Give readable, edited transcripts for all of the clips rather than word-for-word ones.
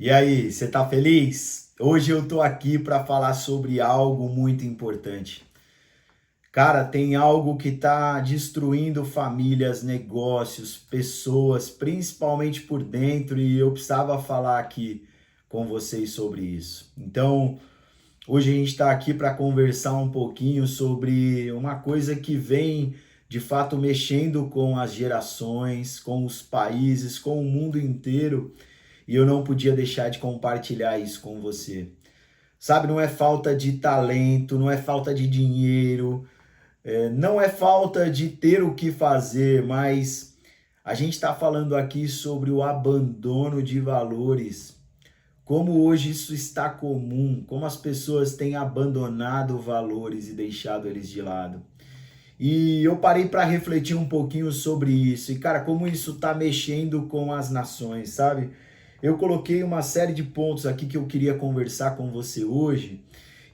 E aí, você tá feliz? Hoje eu tô aqui para falar sobre algo muito importante. Cara, tem algo que tá destruindo famílias, negócios, pessoas, principalmente por dentro, e eu precisava falar aqui com vocês sobre isso. Então, hoje a gente está aqui para conversar um pouquinho sobre uma coisa que vem de fato mexendo com as gerações, com os países, com o mundo inteiro e eu não podia deixar de compartilhar isso com você. Sabe, não é falta de talento, não é falta de dinheiro, não é falta de ter o que fazer, mas a gente está falando aqui sobre o abandono de valores. Como hoje isso está comum, como as pessoas têm abandonado valores e deixado eles de lado. E eu parei para refletir um pouquinho sobre isso. E, cara, como isso está mexendo com as nações, sabe? Eu coloquei uma série de pontos aqui que eu queria conversar com você hoje.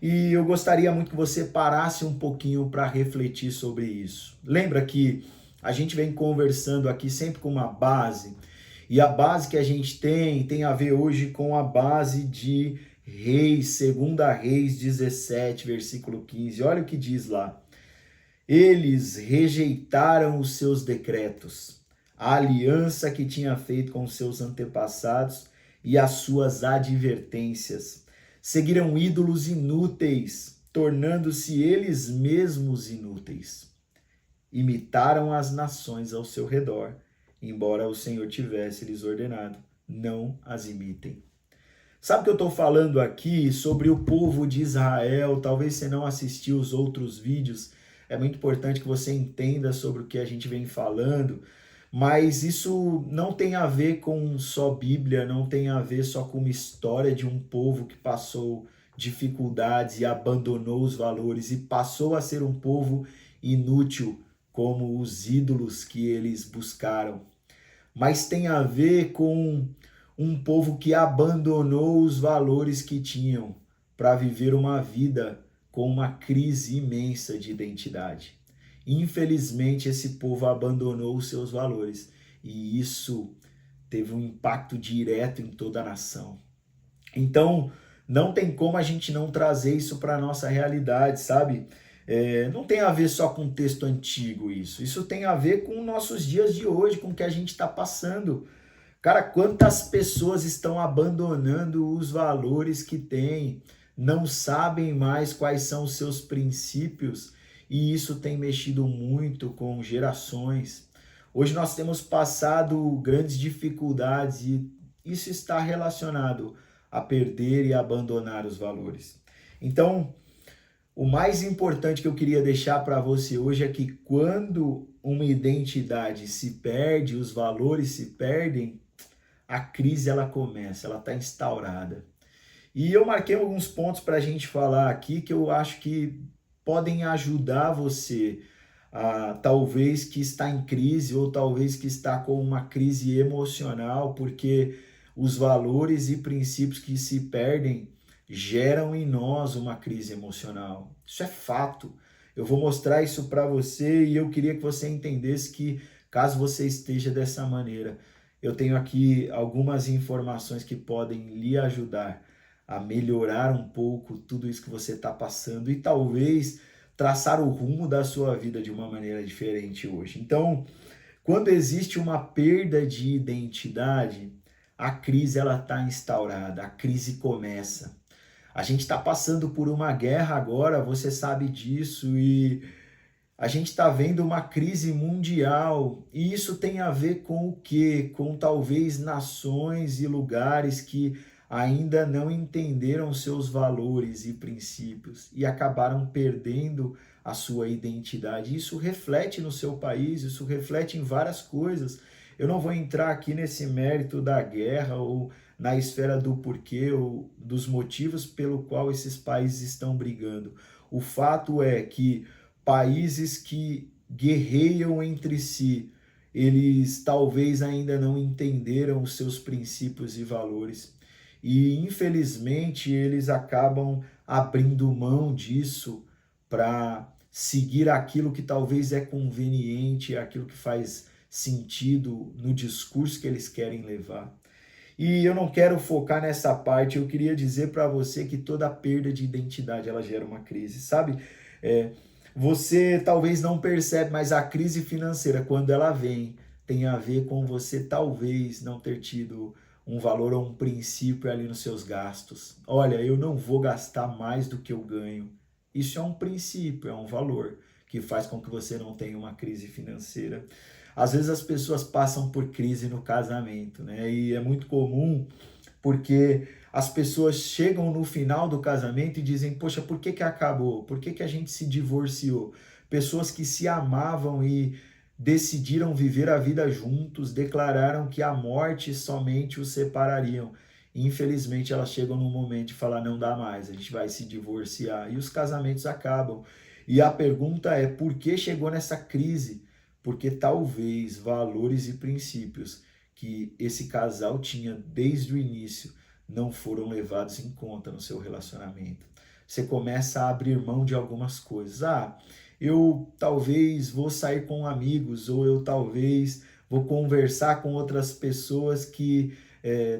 E eu gostaria muito que você parasse um pouquinho para refletir sobre isso. Lembra que a gente vem conversando aqui sempre com uma base. E a base que a gente tem a ver hoje com a base de Reis, segunda Reis 17, versículo 15. Olha o que diz lá. Eles rejeitaram os seus decretos, a aliança que tinha feito com seus antepassados e as suas advertências. Seguiram ídolos inúteis, tornando-se eles mesmos inúteis. Imitaram as nações ao seu redor, embora o Senhor tivesse lhes ordenado: não as imitem. Sabe o que eu estou falando aqui sobre o povo de Israel? Talvez você não assistiu os outros vídeos. É muito importante que você entenda sobre o que a gente vem falando. Mas isso não tem a ver com só Bíblia, não tem a ver só com uma história de um povo que passou dificuldades e abandonou os valores e passou a ser um povo inútil, como os ídolos que eles buscaram, mas tem a ver com um povo que abandonou os valores que tinham para viver uma vida com uma crise imensa de identidade. Infelizmente, esse povo abandonou os seus valores e isso teve um impacto direto em toda a nação. Então, não tem como a gente não trazer isso para a nossa realidade, sabe? Não tem a ver só com o texto antigo isso. Isso tem a ver com nossos dias de hoje, com o que a gente está passando. Cara, quantas pessoas estão abandonando os valores que têm, não sabem mais quais são os seus princípios, e isso tem mexido muito com gerações. Hoje nós temos passado grandes dificuldades e isso está relacionado a perder e abandonar os valores. Então, o mais importante que eu queria deixar para você hoje é que quando uma identidade se perde, os valores se perdem, a crise ela começa, ela está instaurada. E eu marquei alguns pontos para a gente falar aqui que eu acho que podem ajudar você, talvez que está em crise ou talvez que está com uma crise emocional, porque os valores e princípios que se perdem geram em nós uma crise emocional. Isso é fato. Eu vou mostrar isso para você e eu queria que você entendesse que, caso você esteja dessa maneira, eu tenho aqui algumas informações que podem lhe ajudar a melhorar um pouco tudo isso que você está passando e talvez traçar o rumo da sua vida de uma maneira diferente hoje. Então, quando existe uma perda de identidade, a crise ela está instaurada, a crise começa. A gente está passando por uma guerra agora, você sabe disso, e a gente está vendo uma crise mundial. E isso tem a ver com o quê? Com talvez nações e lugares que ainda não entenderam seus valores e princípios e acabaram perdendo a sua identidade. Isso reflete no seu país, isso reflete em várias coisas. Eu não vou entrar aqui nesse mérito da guerra ou na esfera do porquê ou dos motivos pelo qual esses países estão brigando. O fato é que países que guerreiam entre si, eles talvez ainda não entenderam os seus princípios e valores. E infelizmente eles acabam abrindo mão disso para seguir aquilo que talvez é conveniente, aquilo que faz sentido no discurso que eles querem levar. E eu não quero focar nessa parte, eu queria dizer para você que toda perda de identidade, ela gera uma crise, sabe? É, você talvez não percebe, mas a crise financeira, quando ela vem, tem a ver com você talvez não ter tido um valor ou um princípio ali nos seus gastos. Olha, eu não vou gastar mais do que eu ganho. Isso é um princípio, é um valor que faz com que você não tenha uma crise financeira. Às vezes as pessoas passam por crise no casamento, né? E é muito comum porque as pessoas chegam no final do casamento e dizem: poxa, por que que acabou? Por que que a gente se divorciou? Pessoas que se amavam e decidiram viver a vida juntos, declararam que a morte somente os separariam. Infelizmente, elas chegam num momento de falar: não dá mais, a gente vai se divorciar. E os casamentos acabam. E a pergunta é: por que chegou nessa crise? Porque talvez valores e princípios que esse casal tinha desde o início não foram levados em conta no seu relacionamento. Você começa a abrir mão de algumas coisas. Ah, eu talvez vou sair com amigos, ou eu talvez vou conversar com outras pessoas que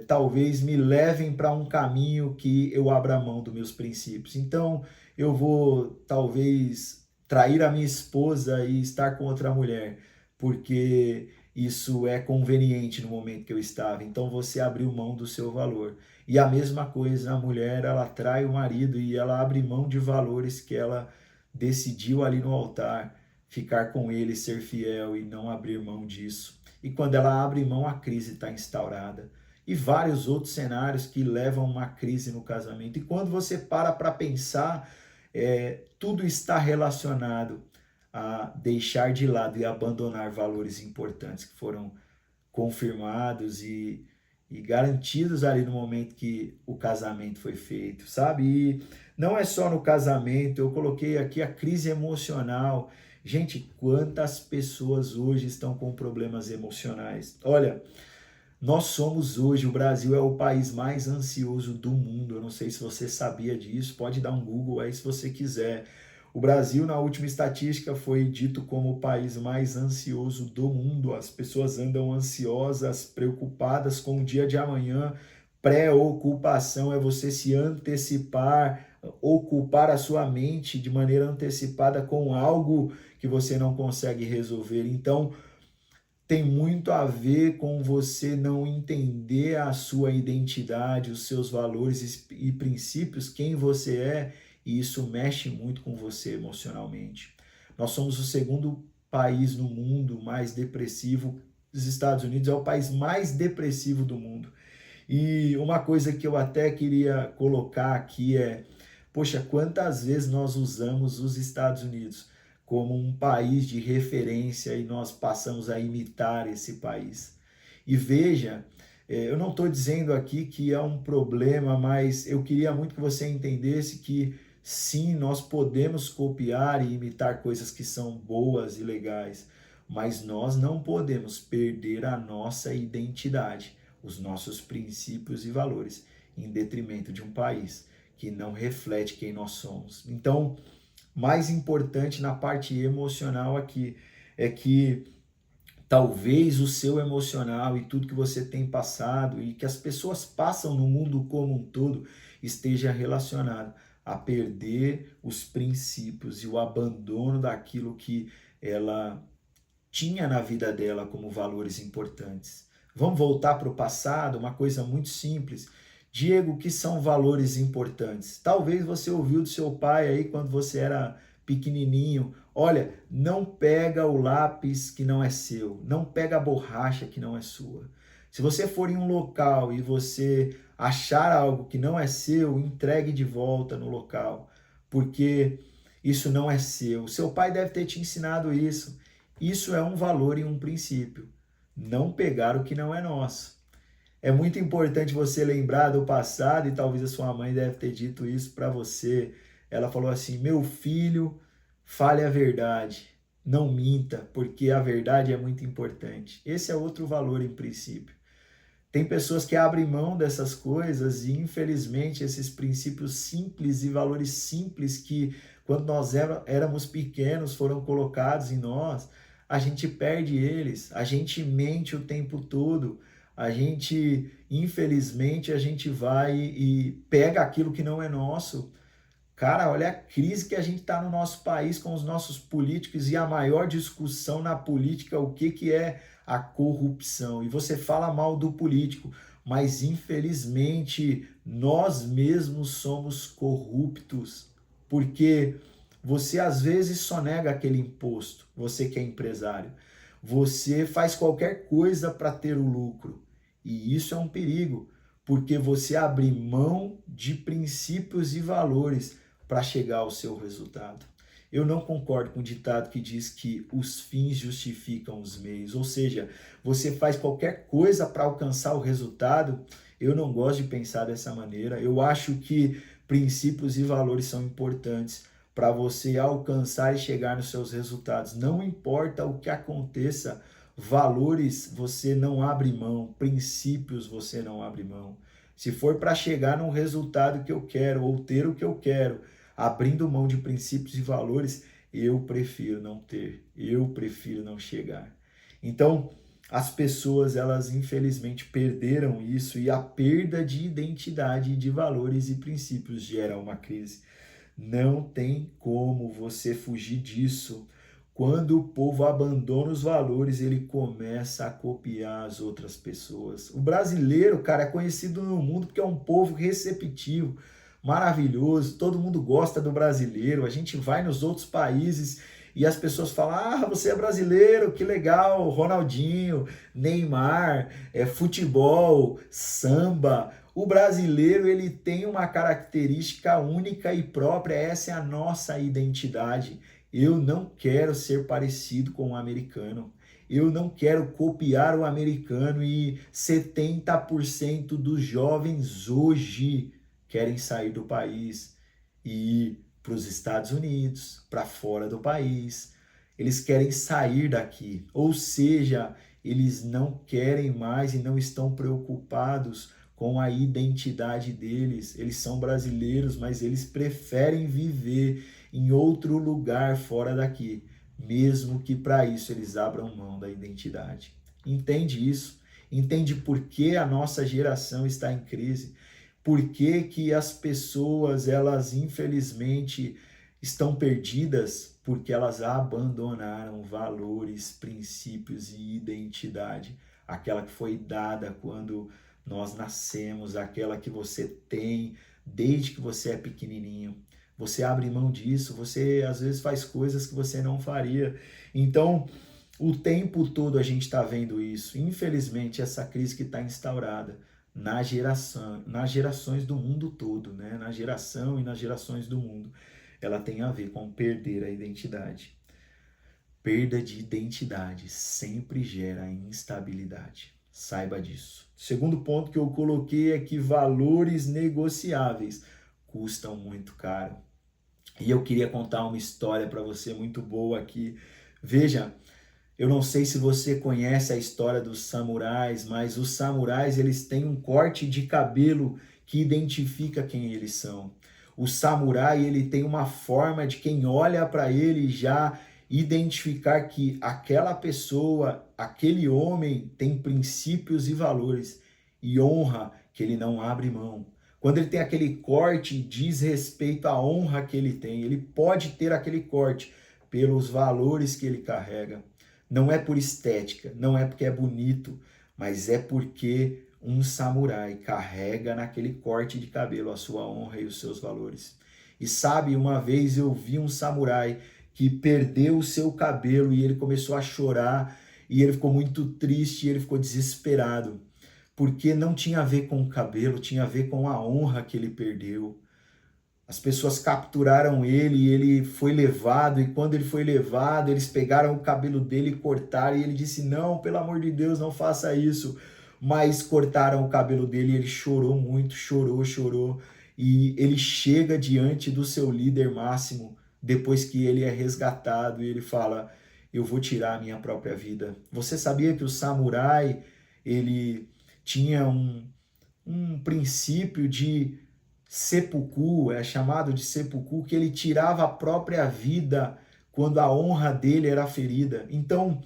talvez me levem para um caminho que eu abra mão dos meus princípios. Então, eu vou talvez trair a minha esposa e estar com outra mulher, porque isso é conveniente no momento que eu estava. Então você abriu mão do seu valor. E a mesma coisa, a mulher, ela trai o marido e ela abre mão de valores que ela decidiu ali no altar, ficar com ele, ser fiel e não abrir mão disso. E quando ela abre mão, a crise está instaurada. E vários outros cenários que levam a uma crise no casamento. E quando você para pensar, tudo está relacionado a deixar de lado e abandonar valores importantes que foram confirmados e garantidos ali no momento que o casamento foi feito, sabe? E não é só no casamento, eu coloquei aqui a crise emocional. Gente, quantas pessoas hoje estão com problemas emocionais? Olha, nós somos hoje, o Brasil é o país mais ansioso do mundo. Eu não sei se você sabia disso, pode dar um Google aí se você quiser. O Brasil, na última estatística, foi dito como o país mais ansioso do mundo. As pessoas andam ansiosas, preocupadas com o dia de amanhã. Preocupação é você se antecipar, ocupar a sua mente de maneira antecipada com algo que você não consegue resolver. Então, tem muito a ver com você não entender a sua identidade, os seus valores e princípios, quem você é, e isso mexe muito com você emocionalmente. Nós somos o segundo país no mundo mais depressivo. Os Estados Unidos é o país mais depressivo do mundo. E uma coisa que eu até queria colocar aqui é, poxa, quantas vezes nós usamos os Estados Unidos como um país de referência e nós passamos a imitar esse país. E veja, eu não estou dizendo aqui que é um problema, mas eu queria muito que você entendesse que sim, nós podemos copiar e imitar coisas que são boas e legais, mas nós não podemos perder a nossa identidade, os nossos princípios e valores, em detrimento de um país que não reflete quem nós somos. Então, mais importante na parte emocional aqui é que talvez o seu emocional e tudo que você tem passado e que as pessoas passam no mundo como um todo esteja relacionado a perder os princípios e o abandono daquilo que ela tinha na vida dela como valores importantes. Vamos voltar para o passado, uma coisa muito simples. Diego, o que são valores importantes? Talvez você ouviu do seu pai aí quando você era pequenininho. Olha, não pega o lápis que não é seu, não pega a borracha que não é sua. Se você for em um local e você achar algo que não é seu, entregue de volta no local, porque isso não é seu. Seu pai deve ter te ensinado isso. Isso é um valor e um princípio. Não pegar o que não é nosso. É muito importante você lembrar do passado, e talvez a sua mãe deve ter dito isso para você. Ela falou assim: meu filho, fale a verdade, não minta, porque a verdade é muito importante. Esse é outro valor em princípio. Tem pessoas que abrem mão dessas coisas e, infelizmente, esses princípios simples e valores simples que, quando nós éramos pequenos, foram colocados em nós, a gente perde eles, a gente mente o tempo todo, a gente, infelizmente, a gente vai e pega aquilo que não é nosso. Cara, olha a crise que a gente está no nosso país com os nossos políticos e a maior discussão na política, o que, que é a corrupção. E você fala mal do político, mas infelizmente nós mesmos somos corruptos, porque você às vezes só nega aquele imposto, você que é empresário. Você faz qualquer coisa para ter o lucro. E isso é um perigo, porque você abre mão de princípios e valores para chegar ao seu resultado. Eu não concordo com o ditado que diz que os fins justificam os meios, ou seja, você faz qualquer coisa para alcançar o resultado. Eu não gosto de pensar dessa maneira. Eu acho que princípios e valores são importantes para você alcançar e chegar nos seus resultados. Não importa o que aconteça, valores você não abre mão, princípios você não abre mão. Se for para chegar num resultado que eu quero ou ter o que eu quero, abrindo mão de princípios e valores, eu prefiro não ter, eu prefiro não chegar. Então, as pessoas, elas infelizmente perderam isso e a perda de identidade, de valores e princípios gera uma crise. Não tem como você fugir disso. Quando o povo abandona os valores, ele começa a copiar as outras pessoas. O brasileiro, cara, é conhecido no mundo porque é um povo receptivo, maravilhoso, todo mundo gosta do brasileiro. A gente vai nos outros países e as pessoas falam: ah, você é brasileiro, que legal, Ronaldinho, Neymar, futebol, samba. O brasileiro, ele tem uma característica única e própria, essa é a nossa identidade. Eu não quero ser parecido com o americano. Eu não quero copiar o americano e 70% dos jovens hoje querem sair do país e ir para os Estados Unidos, para fora do país. Eles querem sair daqui, ou seja, eles não querem mais e não estão preocupados com a identidade deles. Eles são brasileiros, mas eles preferem viver em outro lugar fora daqui, mesmo que para isso eles abram mão da identidade. Entende isso? Entende por que a nossa geração está em crise? Por que que as pessoas, elas infelizmente estão perdidas? Porque elas abandonaram valores, princípios e identidade, aquela que foi dada quando nós nascemos, aquela que você tem desde que você é pequenininho. Você abre mão disso, você às vezes faz coisas que você não faria. Então, o tempo todo a gente está vendo isso. Infelizmente, essa crise que está instaurada nas gerações do mundo todo, né? Na geração e nas gerações do mundo, ela tem a ver com perder a identidade. Perda de identidade sempre gera instabilidade. Saiba disso. Segundo ponto que eu coloquei é que valores negociáveis custam muito caro. E eu queria contar uma história para você muito boa aqui. Veja, eu não sei se você conhece a história dos samurais, mas os samurais, eles têm um corte de cabelo que identifica quem eles são. O samurai, ele tem uma forma de quem olha para ele já identificar que aquela pessoa, aquele homem tem princípios e valores e honra que ele não abre mão. Quando ele tem aquele corte, diz respeito à honra que ele tem. Ele pode ter aquele corte pelos valores que ele carrega. Não é por estética, não é porque é bonito, mas é porque um samurai carrega naquele corte de cabelo a sua honra e os seus valores. E sabe, uma vez eu vi um samurai que perdeu o seu cabelo e ele começou a chorar e ele ficou muito triste e ele ficou desesperado, porque não tinha a ver com o cabelo, tinha a ver com a honra que ele perdeu. As pessoas capturaram ele e ele foi levado, e quando ele foi levado, eles pegaram o cabelo dele e cortaram, e ele disse: não, pelo amor de Deus, não faça isso. Mas cortaram o cabelo dele e ele chorou muito, chorou, e ele chega diante do seu líder máximo, depois que ele é resgatado, e ele fala: eu vou tirar a minha própria vida. Você sabia que o samurai, ele tinha um princípio de seppuku, é chamado de seppuku, que ele tirava a própria vida quando a honra dele era ferida. Então,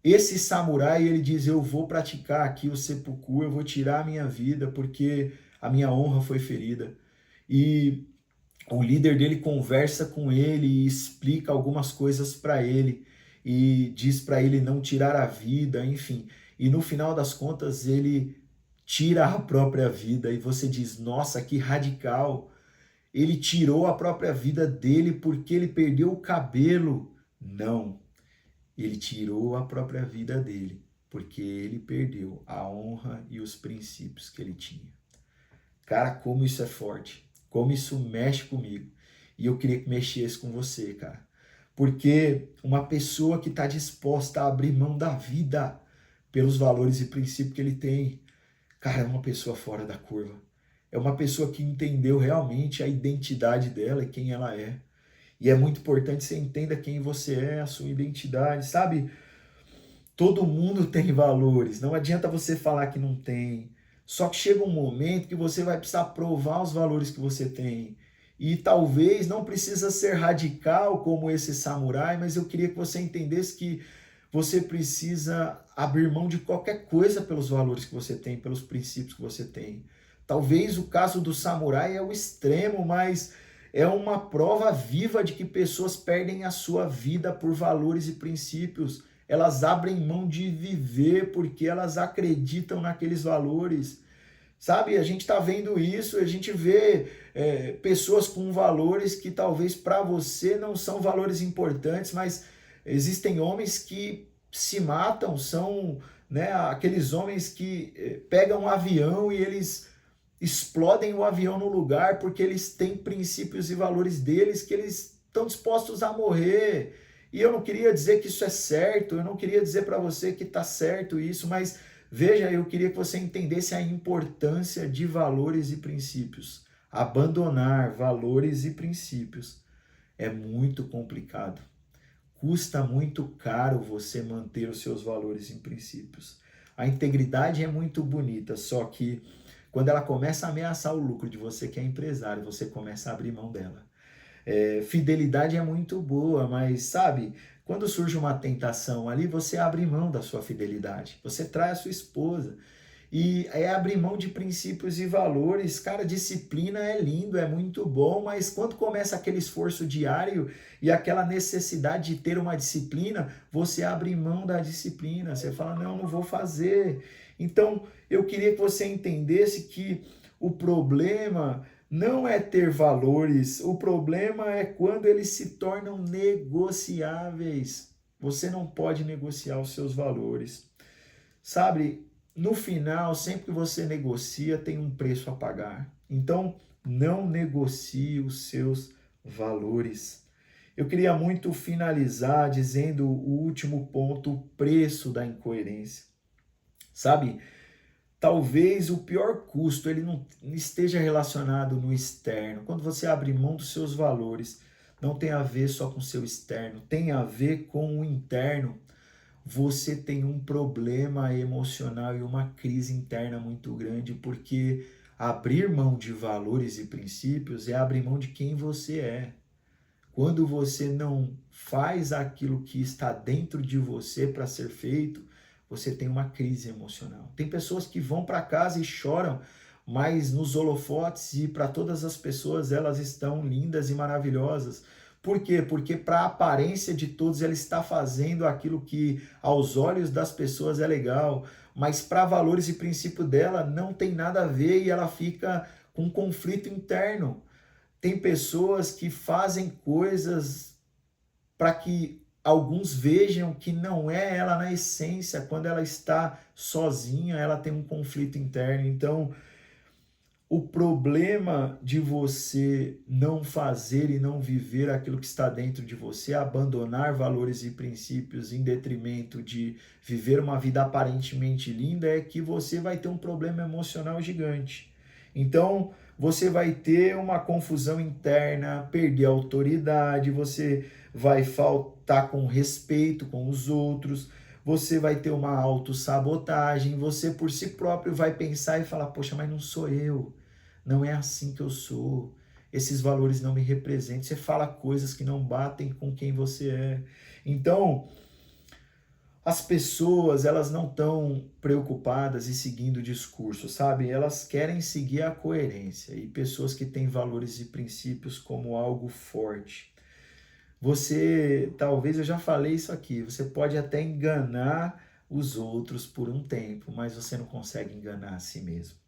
Esse samurai, ele diz, eu vou praticar aqui o seppuku, eu vou tirar a minha vida porque a minha honra foi ferida. E o líder dele conversa com ele e explica algumas coisas para ele e diz para ele não tirar a vida, enfim. E no final das contas ele tira a própria vida e você diz: "Nossa, que radical! Ele tirou a própria vida dele porque ele perdeu o cabelo". Não, ele tirou a própria vida dele porque ele perdeu a honra e os princípios que ele tinha. Cara, como isso é forte, como isso mexe comigo. E eu queria que mexesse com você, cara. Porque uma pessoa que está disposta a abrir mão da vida pelos valores e princípios que ele tem, cara, é uma pessoa fora da curva. É uma pessoa que entendeu realmente a identidade dela e quem ela é. E é muito importante que você entenda quem você é, a sua identidade, sabe? Todo mundo tem valores, não adianta você falar que não tem. Só que chega um momento que você vai precisar provar os valores que você tem. E talvez não precisa ser radical como esse samurai, mas eu queria que você entendesse que você precisa abrir mão de qualquer coisa pelos valores que você tem, pelos princípios que você tem. Talvez o caso do samurai é o extremo, mas é uma prova viva de que pessoas perdem a sua vida por valores e princípios. Elas abrem mão de viver porque elas acreditam naqueles valores. Sabe, a gente está vendo isso, a gente vê pessoas com valores que talvez para você não são valores importantes, mas existem homens que se matam, são, né, aqueles homens que pegam um avião e eles explodem o avião no lugar porque eles têm princípios e valores deles que eles estão dispostos a morrer. E eu não queria dizer que isso é certo, eu não queria dizer para você que está certo isso, mas veja, eu queria que você entendesse a importância de valores e princípios. Abandonar valores e princípios é muito complicado. Custa muito caro você manter os seus valores e princípios. A integridade é muito bonita, só que quando ela começa a ameaçar o lucro de você que é empresário, você começa a abrir mão dela. Fidelidade é muito boa, mas sabe, quando surge uma tentação ali, você abre mão da sua fidelidade, você trai a sua esposa. E é abrir mão de princípios e valores. Cara, disciplina é lindo, é muito bom, mas quando começa aquele esforço diário e aquela necessidade de ter uma disciplina, você abre mão da disciplina. Você fala, não, não vou fazer. Então, eu queria que você entendesse que o problema não é ter valores, o problema é quando eles se tornam negociáveis. Você não pode negociar os seus valores. Sabe, no final, sempre que você negocia, tem um preço a pagar. Então, não negocie os seus valores. Eu queria muito finalizar dizendo o último ponto, o preço da incoerência. Sabe, talvez o pior custo ele não esteja relacionado no externo. Quando você abre mão dos seus valores, não tem a ver só com o seu externo, tem a ver com o interno. Você tem um problema emocional e uma crise interna muito grande, porque abrir mão de valores e princípios é abrir mão de quem você é. Quando você não faz aquilo que está dentro de você para ser feito, você tem uma crise emocional. Tem pessoas que vão para casa e choram, mas nos holofotes e para todas as pessoas elas estão lindas e maravilhosas. Por quê? Porque para a aparência de todos ela está fazendo aquilo que aos olhos das pessoas é legal, mas para valores e princípio dela não tem nada a ver e ela fica com um conflito interno. Tem pessoas que fazem coisas para que alguns vejam que não é ela na essência, quando ela está sozinha, ela tem um conflito interno. Então, o problema de você não fazer e não viver aquilo que está dentro de você, abandonar valores e princípios em detrimento de viver uma vida aparentemente linda, é que você vai ter um problema emocional gigante. Então, você vai ter uma confusão interna, perder a autoridade, você vai faltar com respeito com os outros, você vai ter uma autossabotagem, você por si próprio vai pensar e falar, poxa, mas não sou eu. Não é assim que eu sou. Esses valores não me representam. Você fala coisas que não batem com quem você é. Então, As pessoas, elas não estão preocupadas e seguindo o discurso, sabe? Elas querem seguir a coerência e pessoas que têm valores e princípios como algo forte. Você, talvez eu já falei isso aqui, você pode até enganar os outros por um tempo, mas você não consegue enganar a si mesmo.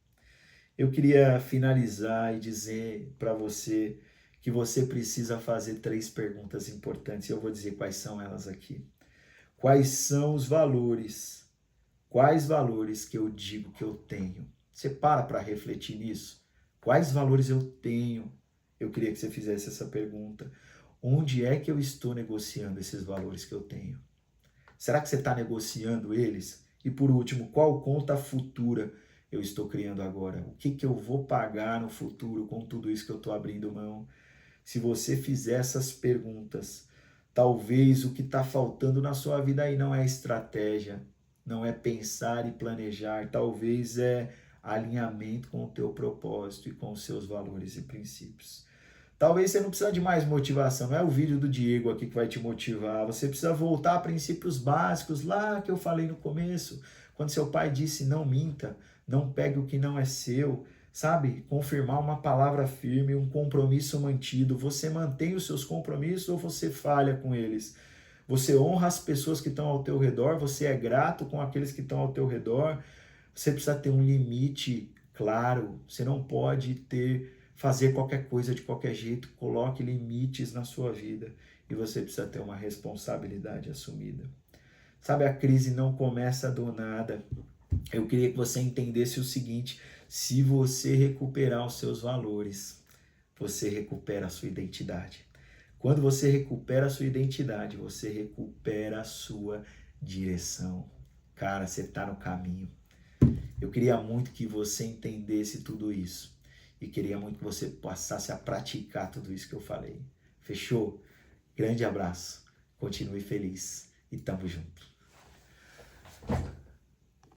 Eu queria finalizar e dizer para você que você precisa fazer 3 perguntas importantes e eu vou dizer quais são elas aqui. Quais são os valores? Quais valores que eu digo que eu tenho? Você para refletir nisso? Quais valores eu tenho? Eu queria que você fizesse essa pergunta. Onde é que eu estou negociando esses valores que eu tenho? Será que você está negociando eles? E por último, qual conta futura eu estou criando agora? O que eu vou pagar no futuro com tudo isso que eu estou abrindo mão? Se você fizer essas perguntas, talvez o que está faltando na sua vida aí não é estratégia, não é pensar e planejar, talvez é alinhamento com o teu propósito e com os seus valores e princípios. Talvez você não precisa de mais motivação, não é o vídeo do Diego aqui que vai te motivar, você precisa voltar a princípios básicos lá que eu falei no começo, quando seu pai disse não minta, não pegue o que não é seu, sabe? Confirmar uma palavra firme, um compromisso mantido. Você mantém os seus compromissos ou você falha com eles? Você honra as pessoas que estão ao teu redor, você é grato com aqueles que estão ao teu redor. Você precisa ter um limite claro, você não pode fazer qualquer coisa de qualquer jeito, coloque limites na sua vida e você precisa ter uma responsabilidade assumida. Sabe, a crise não começa do nada. Eu queria que você entendesse o seguinte: se você recuperar os seus valores, você recupera a sua identidade. Quando você recupera a sua identidade, você recupera a sua direção. Cara, você está no caminho. Eu queria muito que você entendesse tudo isso. E queria muito que você passasse a praticar tudo isso que eu falei. Fechou? Grande abraço. Continue feliz. E tamo junto.